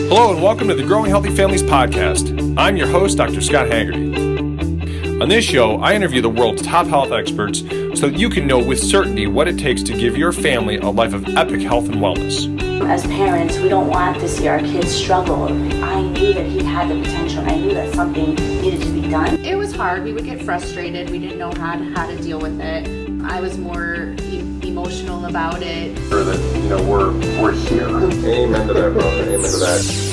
Hello and welcome to the Growing Healthy Families podcast. I'm your host, Dr. Scott Haggerty. On this show, I interview the world's top health experts so that you can know with certainty what it takes to give your family a life of epic health and wellness. As parents, we don't want to see our kids struggle. I knew that he had the potential, and I knew that something needed to be done. It was hard. We would get frustrated. We didn't know how to deal with it. I was more emotional about it. Sure that, we're here. Amen to that, brother. Amen to that.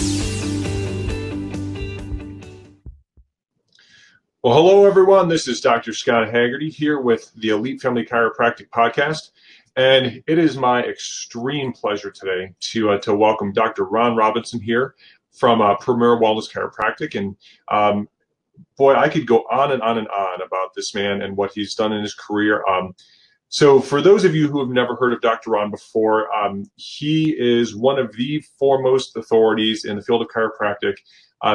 Well, hello, everyone. This is Dr. Scott Haggerty here with the Elite Family Chiropractic Podcast. And it is my extreme pleasure today to welcome Dr. Ron Robinson here from Premier Wellness Chiropractic. And boy, I could go on and on and on about this man and what he's done in his career. So for those of you who have never heard of Dr. Ron before, he is one of the foremost authorities in the field of chiropractic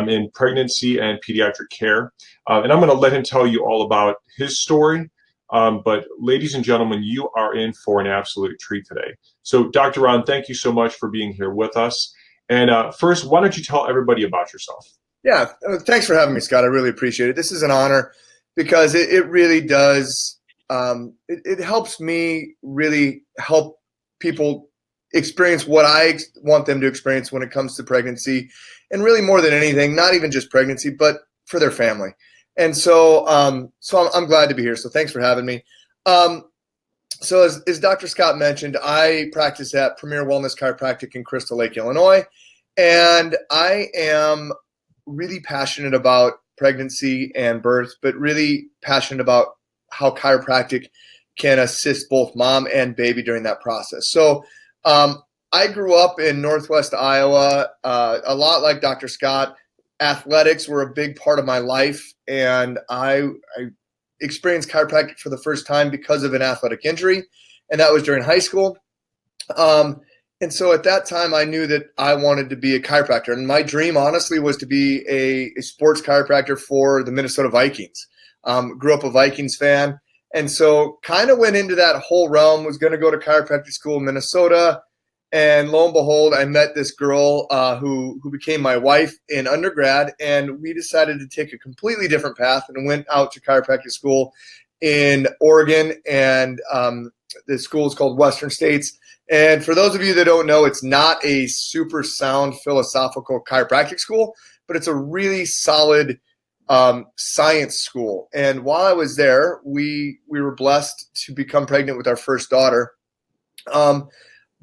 in pregnancy and pediatric care. And I'm going to let him tell you all about his story. But ladies and gentlemen, you are in for an absolute treat today. So Dr. Ron, thank you so much for being here with us. And first, why don't you tell everybody about yourself? Yeah, thanks for having me, Scott. I really appreciate it. This is an honor because it really does. It helps me really help people experience what I want them to experience when it comes to pregnancy, and really more than anything, not even just pregnancy, but for their family. And so I'm glad to be here. So thanks for having me. So as Dr. Scott mentioned, I practice at Premier Wellness Chiropractic in Crystal Lake, Illinois, and I am really passionate about pregnancy and birth, but really passionate about how chiropractic can assist both mom and baby during that process. So I grew up in Northwest Iowa, a lot like Dr. Scott. Athletics were a big part of my life, and I experienced chiropractic for the first time because of an athletic injury, and that was during high school. And so at that time, I knew that I wanted to be a chiropractor, and my dream, honestly, was to be a sports chiropractor for the Minnesota Vikings. Grew up a Vikings fan, and so kind of went into that whole realm, was going to go to chiropractic school in Minnesota. And lo and behold, I met this girl who became my wife in undergrad, and we decided to take a completely different path and went out to chiropractic school in Oregon, and the school is called Western States. And for those of you that don't know, it's not a super sound philosophical chiropractic school, but it's a really solid science school. And while I was there, we were blessed to become pregnant with our first daughter.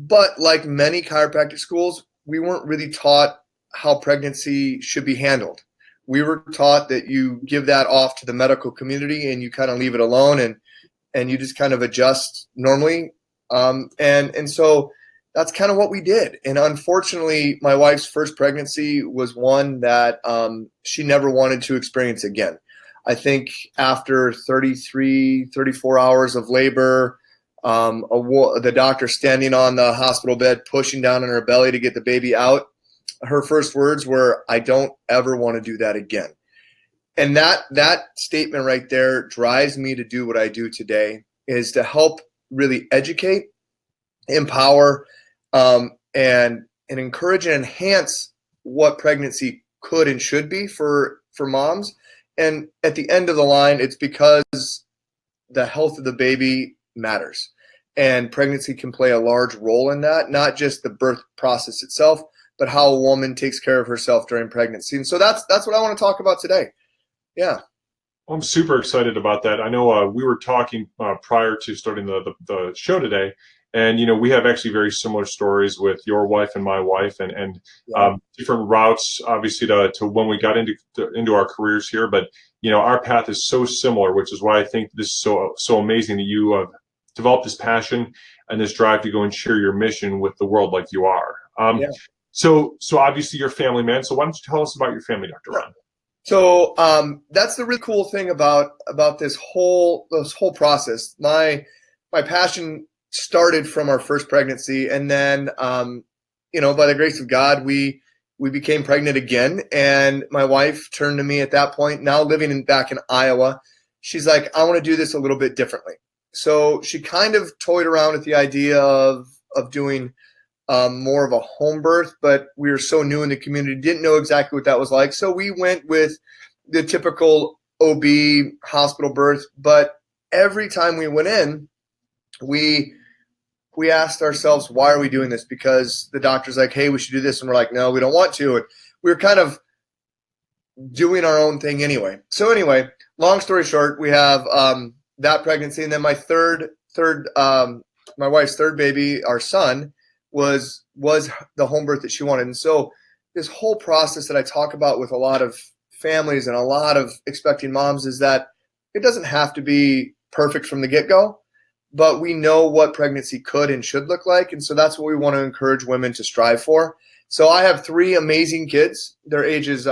But like many chiropractic schools, we weren't really taught how pregnancy should be handled. We were taught that you give that off to the medical community and you kind of leave it alone and you just kind of adjust normally. And so that's kind of what we did. And unfortunately, my wife's first pregnancy was one that she never wanted to experience again. I think after 34 hours of labor, the doctor standing on the hospital bed, pushing down on her belly to get the baby out, her first words were, "I don't ever want to do that again." And that statement right there drives me to do what I do today, is to help really educate, empower, and encourage and enhance what pregnancy could and should be for moms. And at the end of the line, it's because the health of the baby matters, and pregnancy can play a large role in that, not just the birth process itself, but how a woman takes care of herself during pregnancy. And so that's what I want to talk about today. Yeah. I'm super excited about that. I know we were talking prior to starting the show today, and we have actually very similar stories with your wife and my wife, and different routes, obviously, to when we got into our careers here. But our path is so similar, which is why I think this is so amazing that you developed this passion and this drive to go and share your mission with the world like you are. So obviously you're a family man. So why don't you tell us about your family, Dr. Ron? So that's the really cool thing about this whole process. My passion started from our first pregnancy, and then by the grace of God, we became pregnant again. And my wife turned to me at that point, now living back in Iowa. She's like, "I want to do this a little bit differently." So she kind of toyed around with the idea of doing more of a home birth, but we were so new in the community, didn't know exactly what that was like. So we went with the typical OB hospital birth. But every time we went in, we asked ourselves, why are we doing this? Because the doctor's like, hey, we should do this. And we're like, no, we don't want to. And we were kind of doing our own thing anyway. So anyway, long story short, we have that pregnancy. And then my my wife's third baby, our son, was the home birth that she wanted. And so this whole process that I talk about with a lot of families and a lot of expecting moms is that it doesn't have to be perfect from the get-go, but we know what pregnancy could and should look like. And so that's what we want to encourage women to strive for. So I have 3 amazing kids. Their ages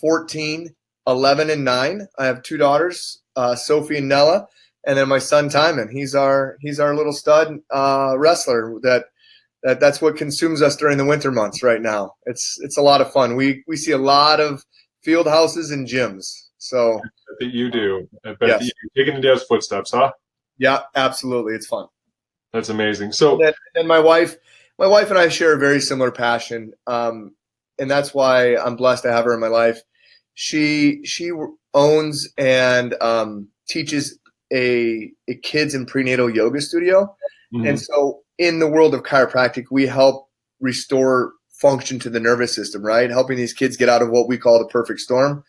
14, 11, and 9. I have 2 daughters, Sophie and Nella. And then my son Timon, he's our little stud wrestler. That's what consumes us during the winter months right now. It's a lot of fun. We see a lot of field houses and gyms. So I bet you do. I bet yes. you're taking in Dad's footsteps, huh? Yeah, absolutely. It's fun. That's amazing. So and my wife and I share a very similar passion, and that's why I'm blessed to have her in my life. She owns and teaches a kids and prenatal yoga studio. Mm-hmm. And so in the world of chiropractic, we help restore function to the nervous system, right? Helping these kids get out of what we call the perfect storm.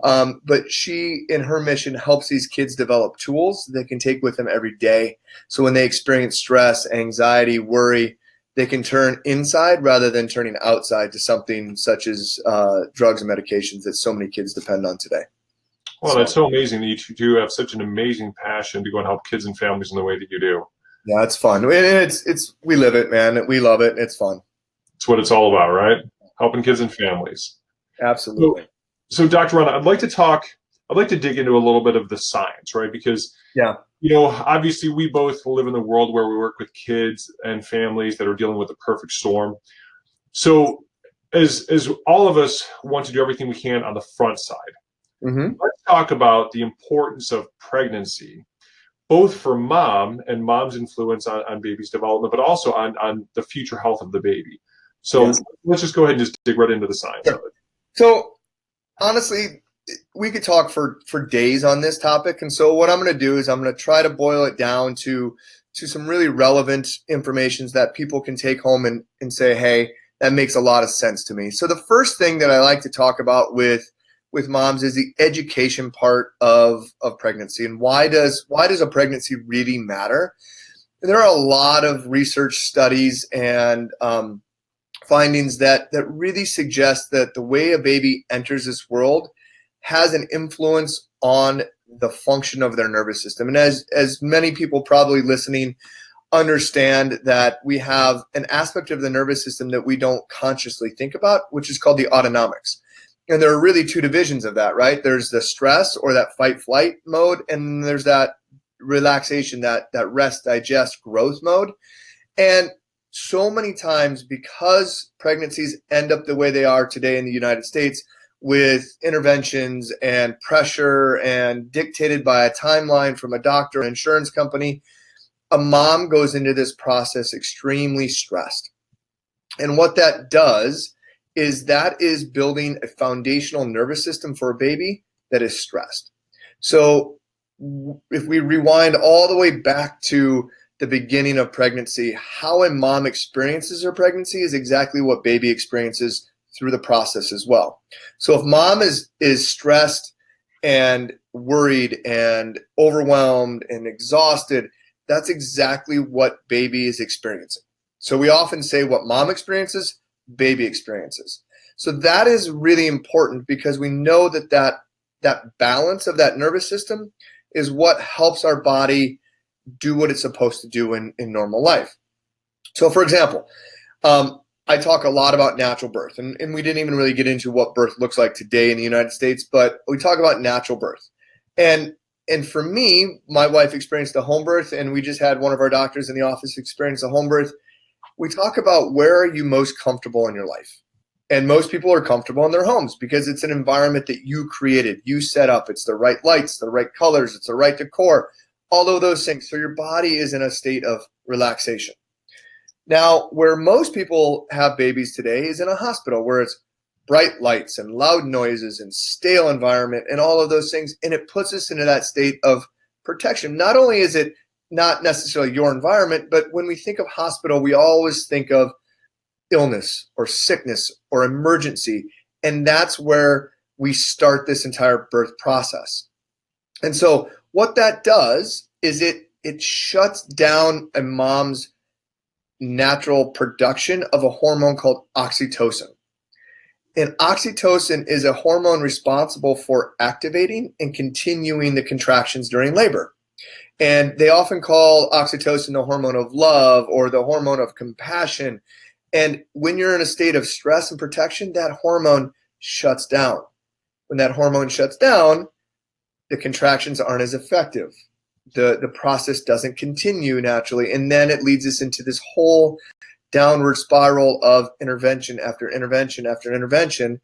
But she, in her mission, helps these kids develop tools they can take with them every day. So when they experience stress, anxiety, worry, they can turn inside rather than turning outside to something such as drugs and medications that so many kids depend on today. Well, that's so amazing that you do have such an amazing passion to go and help kids and families in the way that you do. Yeah, it's fun. It's we live it, man. We love it. It's fun. It's what it's all about, right? Helping kids and families. Absolutely. So Dr. Ron, I'd like to dig into a little bit of the science, right? Because obviously we both live in the world where we work with kids and families that are dealing with the perfect storm. So as all of us want to do everything we can on the front side, let's talk about the importance of pregnancy, both for mom and mom's influence on baby's development, but also on the future health of the baby. So let's just go ahead and just dig right into the science of it. So honestly, we could talk for days on this topic. And so what I'm going to do is I'm going to try to boil it down to some really relevant information that people can take home and say, hey, that makes a lot of sense to me. So the first thing that I like to talk about with moms is the education part of pregnancy. And why does a pregnancy really matter? There are a lot of research studies and findings that really suggest that the way a baby enters this world has an influence on the function of their nervous system. And as many people probably listening understand, that we have an aspect of the nervous system that we don't consciously think about, which is called the autonomics. And there are really 2 divisions of that, right? There's the stress or that fight flight mode, and there's that relaxation, that rest, digest, growth mode. And so many times, because pregnancies end up the way they are today in the United States, with interventions and pressure and dictated by a timeline from a doctor or insurance company, a mom goes into this process extremely stressed. And what that does is that is building a foundational nervous system for a baby that is stressed. So if we rewind all the way back to the beginning of pregnancy, how a mom experiences her pregnancy is exactly what baby experiences through the process as well. So if mom is stressed and worried and overwhelmed and exhausted, that's exactly what baby is experiencing. So we often say what mom experiences, baby experiences. So that is really important, because we know that balance of that nervous system is what helps our body do what it's supposed to do in normal life. So for example, I talk a lot about natural birth, and we didn't even really get into what birth looks like today in the United States, but we talk about natural birth. And for me, my wife experienced a home birth, and we just had one of our doctors in the office experience a home birth. We talk about, where are you most comfortable in your life? And most people are comfortable in their homes because it's an environment that you created, you set up. It's the right lights, the right colors, it's the right decor, all of those things. So your body is in a state of relaxation. Now, where most people have babies today is in a hospital where it's bright lights and loud noises and stale environment and all of those things. And it puts us into that state of protection. Not only is it not necessarily your environment, but when we think of hospital, we always think of illness or sickness or emergency. And that's where we start this entire birth process. And so what that does is it shuts down a mom's natural production of a hormone called oxytocin. And oxytocin is a hormone responsible for activating and continuing the contractions during labor. And they often call oxytocin the hormone of love or the hormone of compassion. And when you're in a state of stress and protection, that hormone shuts down. When that hormone shuts down, the contractions aren't as effective. The process doesn't continue naturally. And then it leads us into this whole downward spiral of intervention after intervention after intervention,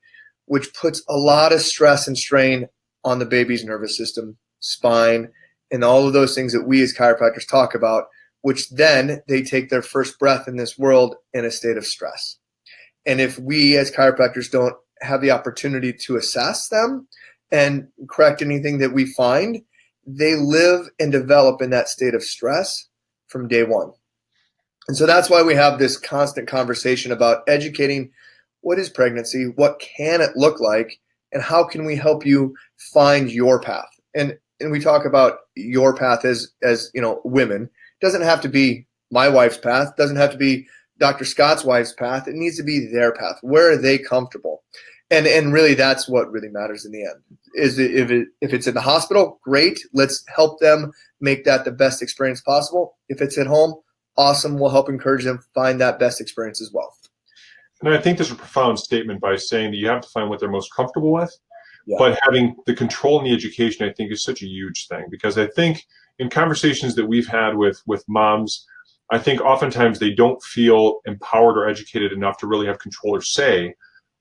which puts a lot of stress and strain on the baby's nervous system, spine, and all of those things that we as chiropractors talk about, which then they take their first breath in this world in a state of stress. And if we as chiropractors don't have the opportunity to assess them and correct anything that we find, they live and develop in that state of stress from day one. And so that's why we have this constant conversation about educating what is pregnancy, what can it look like, and how can we help you find your path. And we talk about your path as women. It doesn't have to be my wife's path, doesn't have to be Dr. Scott's wife's path. It needs to be their path. Where are they comfortable? And really that's what really matters in the end. Is if it's in the hospital, great. Let's help them make that the best experience possible. If it's at home, awesome. We'll help encourage them find that best experience as well. And I think there's a profound statement by saying that you have to find what they're most comfortable with. Yeah. But having the control and the education, I think, is such a huge thing, because I think in conversations that we've had with moms, I think oftentimes they don't feel empowered or educated enough to really have control or say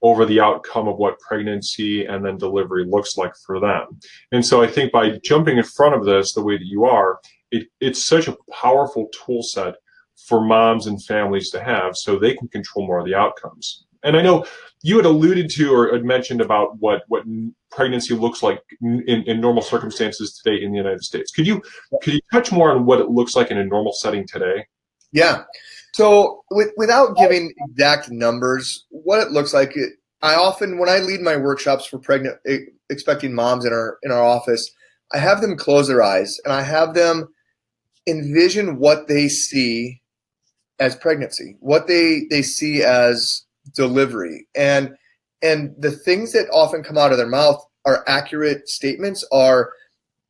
over the outcome of what pregnancy and then delivery looks like for them. And so I think by jumping in front of this the way that you are, it's such a powerful tool set for moms and families to have so they can control more of the outcomes. And I know you had alluded to or had mentioned about what pregnancy looks like in normal circumstances today in the United States. Could you touch more on what it looks like in a normal setting today? Yeah. So without giving exact numbers, what it looks like, I often, when I lead my workshops for pregnant, expecting moms in our office, I have them close their eyes and I have them envision what they see as pregnancy, what they see as delivery. And the things that often come out of their mouth are accurate statements are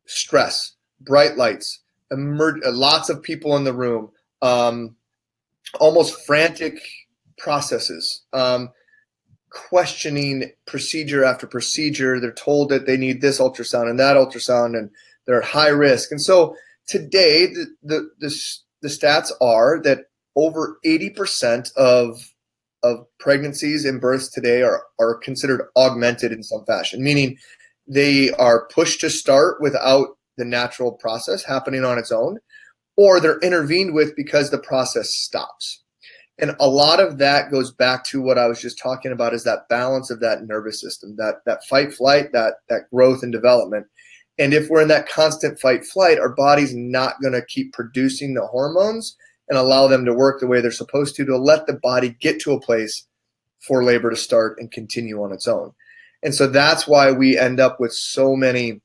stress, bright lights, lots of people in the room, almost frantic processes, questioning procedure after procedure. They're told that they need this ultrasound and that ultrasound, and they're at high risk. And so today, the stats are that over 80% of pregnancies and births today are considered augmented in some fashion, meaning they are pushed to start without the natural process happening on its own, or they're intervened with because the process stops. And a lot of that goes back to what I was just talking about, is that balance of that nervous system, that fight flight, that growth and development. And if we're in that constant fight flight, our body's not going to keep producing the hormones and allow them to work the way they're supposed to let the body get to a place for labor to start and continue on its own. And so that's why we end up with so many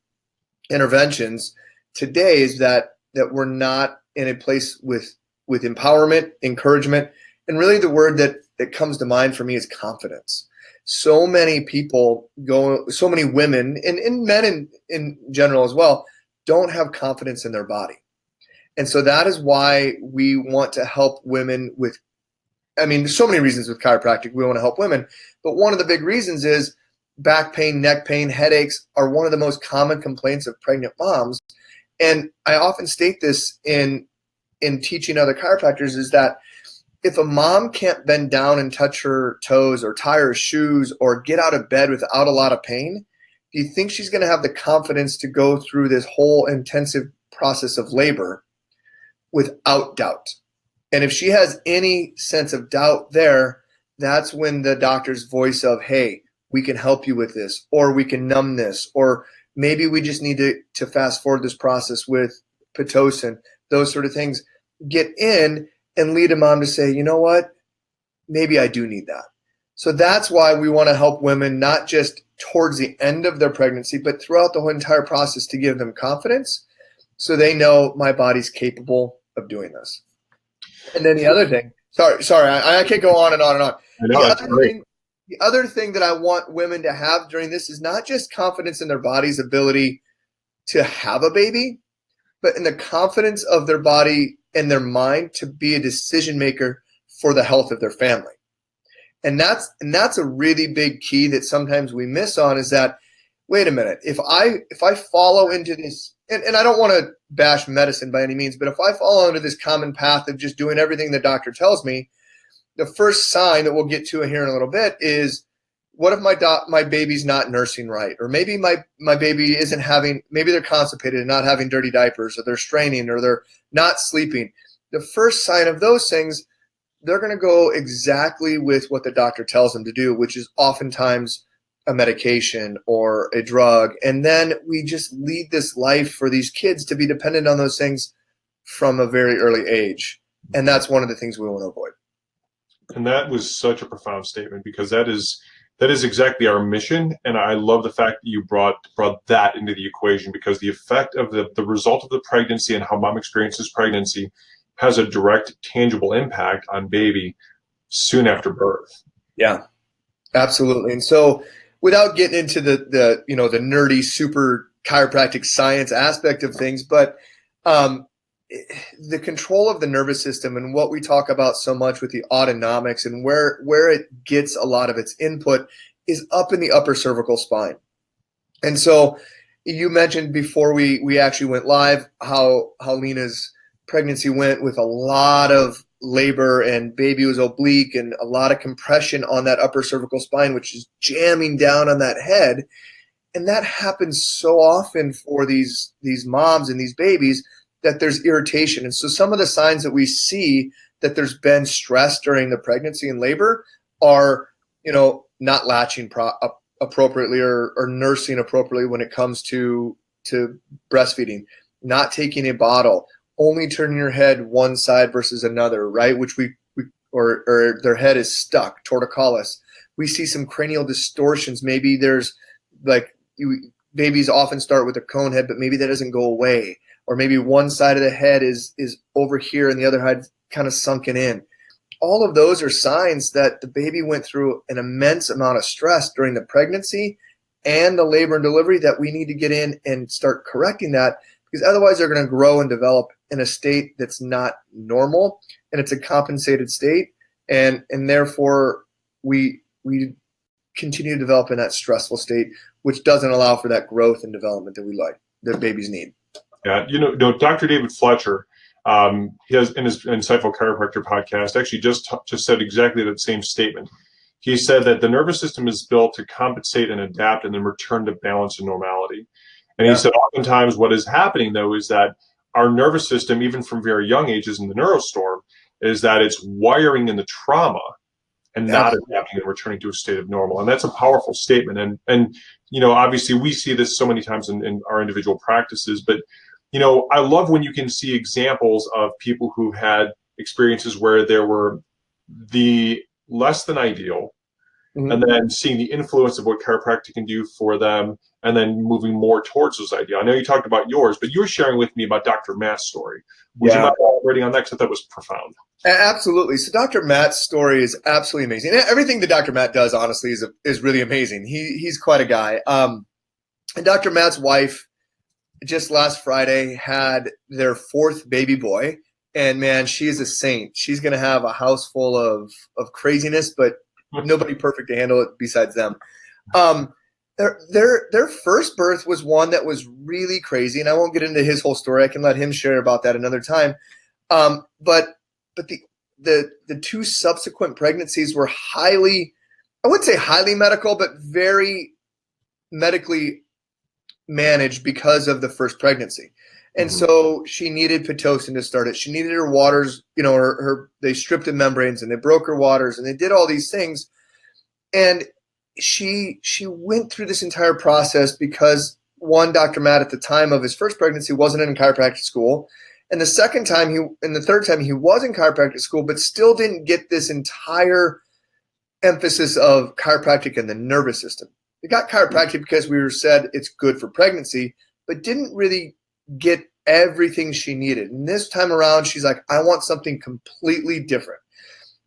interventions today, is that we're not in a place with empowerment, encouragement, and really the word that comes to mind for me is confidence. So many people so many women and men in general as well, don't have confidence in their body. And so that is why we want to help women with, there's so many reasons with chiropractic we want to help women, but one of the big reasons is back pain, neck pain, headaches are one of the most common complaints of pregnant moms. And I often state this in teaching other chiropractors, is that if a mom can't bend down and touch her toes or tie her shoes or get out of bed without a lot of pain, do you think she's going to have the confidence to go through this whole intensive process of labor? Without doubt. And if she has any sense of doubt there, that's when the doctor's voice of, hey, we can help you with this, or we can numb this, or maybe we just need to fast forward this process with Pitocin, those sort of things, get in and lead a mom to say, you know what, maybe I do need that. So that's why we want to help women, not just towards the end of their pregnancy, but throughout the whole entire process, to give them confidence so they know my body's capable of doing this. And then the other thing, sorry, I can't go on and on and on. I know, that's great. The other thing that I want women to have during this is not just confidence in their body's ability to have a baby, but in the confidence of their body and their mind to be a decision maker for the health of their family. And that's a really big key that sometimes we miss on, is that, wait a minute, if I follow into this, and I don't want to bash medicine by any means, but if I follow into this common path of just doing everything the doctor tells me, the first sign that we'll get to here in a little bit is, what if my baby's not nursing right? Or maybe my baby isn't having, maybe they're constipated and not having dirty diapers, or they're straining, or they're not sleeping. The first sign of those things, they're going to go exactly with what the doctor tells them to do, which is oftentimes a medication or a drug. And then we just lead this life for these kids to be dependent on those things from a very early age. And that's one of the things we want to avoid. And that was such a profound statement, because that is exactly our mission. And I love the fact that you brought that into the equation, because the effect of the result of the pregnancy and how mom experiences pregnancy has a direct, tangible impact on baby soon after birth. Yeah, absolutely. And so, without getting into the nerdy, super chiropractic science aspect of things, but the control of the nervous system, and what we talk about so much with the autonomics, and where it gets a lot of its input, is up in the upper cervical spine. And so you mentioned before we actually went live how Lena's pregnancy went with a lot of labor, and baby was oblique, and a lot of compression on that upper cervical spine, which is jamming down on that head. And that happens so often for these moms and these babies, that there's irritation. And so some of the signs that we see that there's been stress during the pregnancy and labor are, not latching appropriately or nursing appropriately when it comes to breastfeeding, not taking a bottle, only turning your head one side versus another, right? Which or their head is stuck, torticollis. We see some cranial distortions. Maybe there's babies often start with a cone head, but maybe that doesn't go away. Or maybe one side of the head is over here and the other side kind of sunken in. All of those are signs that the baby went through an immense amount of stress during the pregnancy and the labor and delivery, that we need to get in and start correcting that, because otherwise they're going to grow and develop in a state that's not normal, and it's a compensated state, and therefore we continue to develop in that stressful state, which doesn't allow for that growth and development that babies need. Yeah, Dr. David Fletcher, he has, in his Insightful Chiropractor podcast, actually just said exactly that same statement. He said that the nervous system is built to compensate and adapt and then return to balance and normality. And he said oftentimes what is happening, though, is that our nervous system, even from very young ages in the neurostorm, is that it's wiring in the trauma and not adapting and returning to a state of normal. And that's a powerful statement. And obviously we see this so many times in our individual practices, but I love when you can see examples of people who had experiences where there were the less than ideal, and then seeing the influence of what chiropractic can do for them, and then moving more towards those ideal. I know you talked about yours, but you were sharing with me about Dr. Matt's story. Would you mind elaborating on that? Because I thought that was profound. Absolutely. So Dr. Matt's story is absolutely amazing. Everything that Dr. Matt does, honestly, is really amazing. He's quite a guy. And Dr. Matt's wife, just last Friday, had their fourth baby boy, and man, she is a saint. She's going to have a house full of craziness, but nobody perfect to handle it besides them. Their first birth was one that was really crazy, and I won't get into his whole story. I can let him share about that another time. But the two subsequent pregnancies were I wouldn't say highly medical, but very medically managed because of the first pregnancy. And so she needed Pitocin to start it. She needed her waters, they stripped the membranes and they broke her waters and they did all these things. And she went through this entire process because one, Dr. Matt at the time of his first pregnancy wasn't in chiropractic school. And the third time he was in chiropractic school, but still didn't get this entire emphasis of chiropractic and the nervous system. He got chiropractic because we were said it's good for pregnancy, but didn't really get everything she needed. And this time around, she's like, I want something completely different.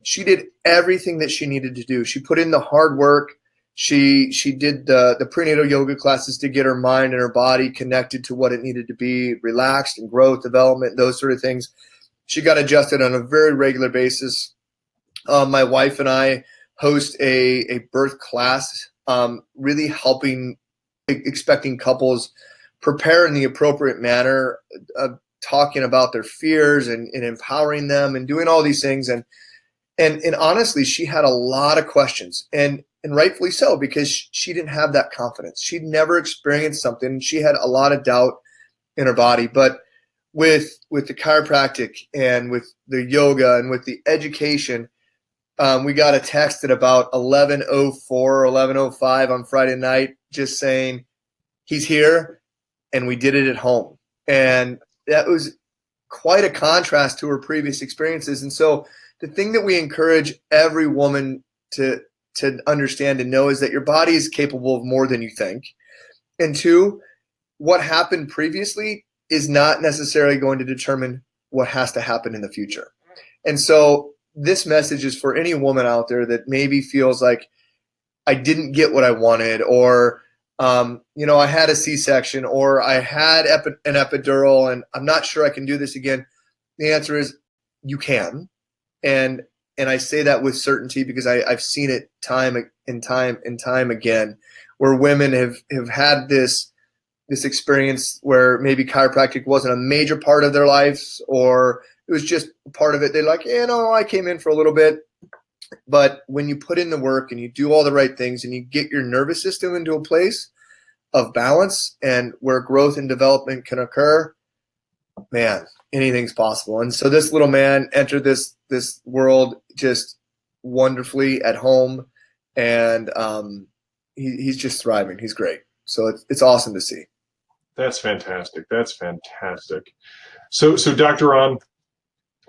She did everything that she needed to do. She put in the hard work. She did the prenatal yoga classes to get her mind and her body connected to what it needed to be, relaxed and growth, development, those sort of things. She got adjusted on a very regular basis. My wife and I host a birth class, really helping expecting couples prepare in the appropriate manner, talking about their fears and empowering them and doing all these things. And honestly, she had a lot of questions, and rightfully so, because she didn't have that confidence. She'd never experienced something. She had a lot of doubt in her body. But with the chiropractic and with the yoga and with the education, we got a text at about 11:04 or 11:05 on Friday night just saying, he's here. And we did it at home. And that was quite a contrast to her previous experiences. And so the thing that we encourage every woman to understand and know is that your body is capable of more than you think. And two, what happened previously is not necessarily going to determine what has to happen in the future. And so this message is for any woman out there that maybe feels like I didn't get what I wanted, or I had a C-section, or I had an epidural and I'm not sure I can do this again. The answer is you can. And I say that with certainty because I've seen it time and time again, where women have had this experience where maybe chiropractic wasn't a major part of their lives, or it was just part of it. They're like, I came in for a little bit. But when you put in the work and you do all the right things and you get your nervous system into a place of balance and where growth and development can occur, man, anything's possible. And so this little man entered this world just wonderfully at home, and he's just thriving. He's great. So it's awesome to see. That's fantastic. That's fantastic. So Dr. Ron,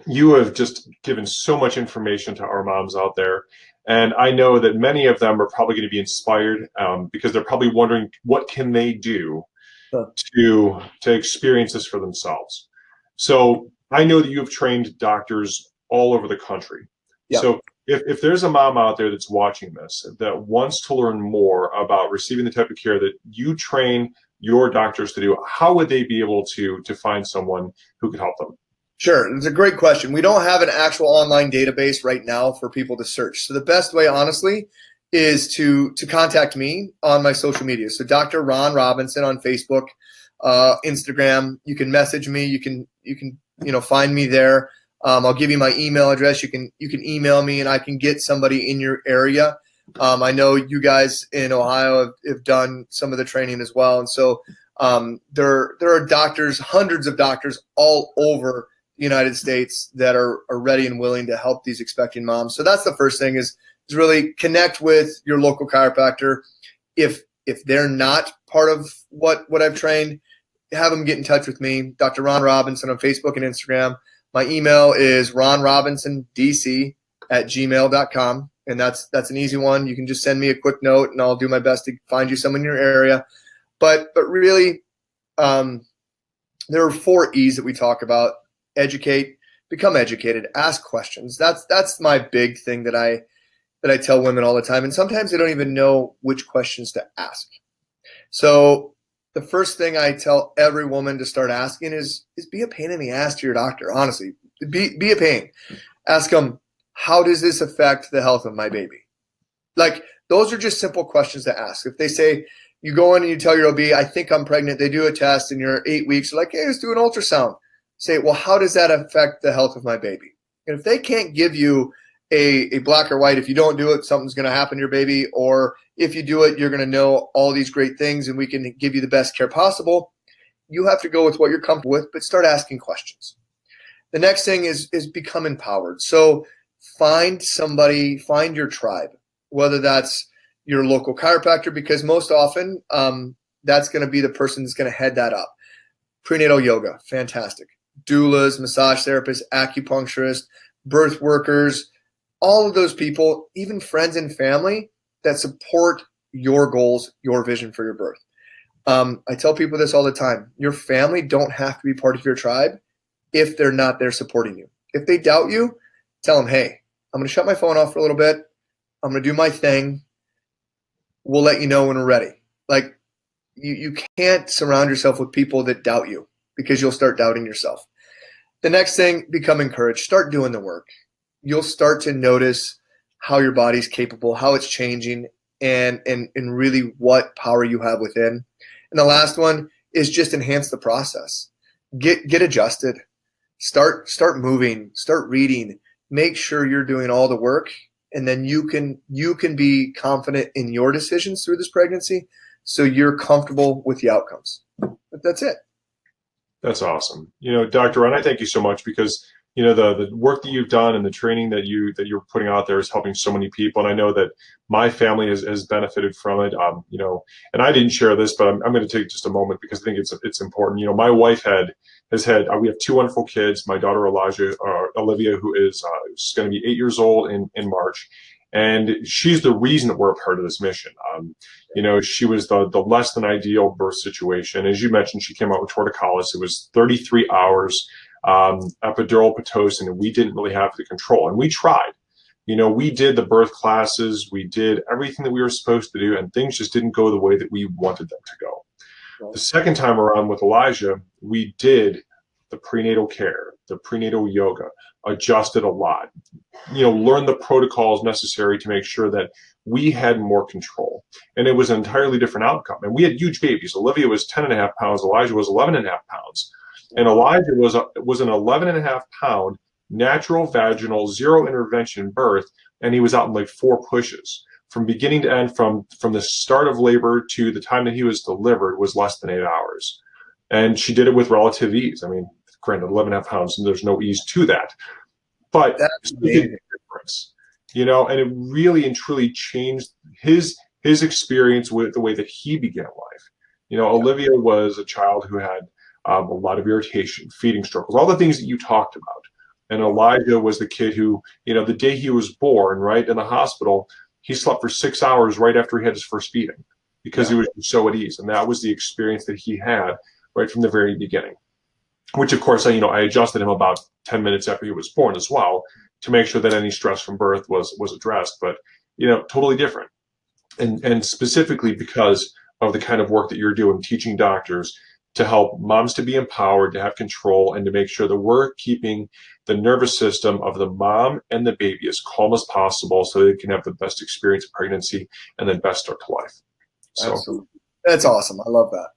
you have just given so much information to our moms out there. And I know that many of them are probably going to be inspired because they're probably wondering, what can they do to experience this for themselves? So I know that you have trained doctors all over the country. Yep. So if there's a mom out there that's watching this that wants to learn more about receiving the type of care that you train your doctors to do, how would they be able to find someone who could help them? Sure. It's a great question. We don't have an actual online database right now for people to search. So the best way, honestly, is to contact me on my social media. So Dr. Ron Robinson on Facebook, Instagram. You can message me. You can find me there. I'll give you my email address. You can email me, and I can get somebody in your area. I know you guys in Ohio have done some of the training as well, and so there are doctors, hundreds of doctors all over the United States that are ready and willing to help these expecting moms. So that's the first thing is really connect with your local chiropractor. If they're not part of what I've trained, have them get in touch with me, Dr. Ron Robinson on Facebook and Instagram. My email is ronrobinsondc@gmail.com, and that's an easy one. You can just send me a quick note, and I'll do my best to find you someone in your area. But really, there are 4 E's that we talk about: educate, become educated, ask questions. That's my big thing that I tell women all the time, and sometimes they don't even know which questions to ask. So the first thing I tell every woman to start asking is be a pain in the ass to your doctor. Honestly, be a pain. Ask them, how does this affect the health of my baby? Like, those are just simple questions to ask. If they say, you go in and you tell your OB, I think I'm pregnant, they do a test and you're 8 weeks, they're like, hey, let's do an ultrasound. Say, well, how does that affect the health of my baby? And if they can't give you a black or white, if you don't do it, something's going to happen to your baby, or if you do it, you're going to know all these great things and we can give you the best care possible, You have to go with what you're comfortable with, but start asking questions. The next thing is become empowered. So find somebody, find your tribe, whether that's your local chiropractor, because most often that's going to be the person that's going to head that up. Prenatal yoga, fantastic. Doulas, massage therapists, acupuncturists, birth workers, all of those people, even friends and family that support your goals, your vision for your birth. I tell people this all the time. Your family don't have to be part of your tribe if they're not there supporting you. If they doubt you, tell them, hey, I'm going to shut my phone off for a little bit. I'm going to do my thing. We'll let you know when we're ready. Like, you can't surround yourself with people that doubt you, because you'll start doubting yourself. The next thing, become encouraged. Start doing the work. You'll start to notice how your body's capable, how it's changing, and really what power you have within. And the last one is just enhance the process. Get adjusted. Start moving. Start reading. Make sure you're doing all the work, and then you can be confident in your decisions through this pregnancy, so you're comfortable with the outcomes. But that's it. That's awesome. Dr. Ron, I thank you so much, because the work that you've done and the training that you're putting out there is helping so many people. And I know that my family has benefited from it. And I didn't share this, but I'm going to take just a moment, because I think it's important. My wife we have two wonderful kids. My daughter Olivia, who is going to be 8 years old in March. And she's the reason that we're a part of this mission. She was the less than ideal birth situation. As you mentioned, she came out with torticollis. It was 33 hours, epidural Pitocin, and we didn't really have the control. And we tried. We did the birth classes. We did everything that we were supposed to do, and things just didn't go the way that we wanted them to go. Right. The second time around with Elijah, we did the prenatal care, the prenatal yoga, adjusted a lot, learned the protocols necessary to make sure that we had more control. And it was an entirely different outcome. And we had huge babies. Olivia was 10.5 pounds. Elijah was 11.5 pounds. And Elijah was an 11.5 pound natural vaginal zero intervention birth. And he was out in like 4 pushes. From beginning to end, from the start of labor to the time that he was delivered, was less than 8 hours. And she did it with relative ease. I mean, granted, 11.5 pounds, and there's no ease to that. But it's a difference, and it really and truly changed his experience with the way that he began life. Olivia was a child who had a lot of irritation, feeding struggles, all the things that you talked about. And Elijah was the kid who, the day he was born, right, in the hospital, he slept for 6 hours right after he had his first feeding, because he was so at ease. And that was the experience that he had right from the very beginning. Which, of course, I adjusted him about 10 minutes after he was born as well, to make sure that any stress from birth was addressed. But, totally different. And specifically because of the kind of work that you're doing, teaching doctors to help moms to be empowered, to have control, and to make sure that we're keeping the nervous system of the mom and the baby as calm as possible, so they can have the best experience of pregnancy and then best start to life. So, absolutely. That's awesome. I love that.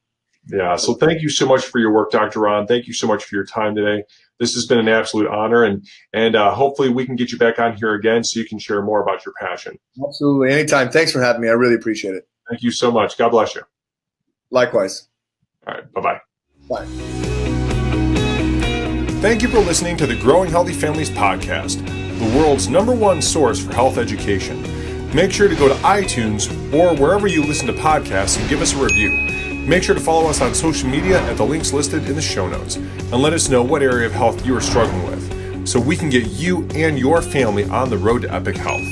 Yeah. So thank you so much for your work, Dr. Ron. Thank you so much for your time today. This has been an absolute honor, and hopefully we can get you back on here again so you can share more about your passion. Absolutely. Anytime. Thanks for having me. I really appreciate it. Thank you so much. God bless you. Likewise. All right. Bye-bye. Bye. Thank you for listening to the Growing Healthy Families podcast, the world's #1 source for health education. Make sure to go to iTunes or wherever you listen to podcasts and give us a review. Make sure to follow us on social media at the links listed in the show notes, and let us know what area of health you are struggling with, so we can get you and your family on the road to epic health.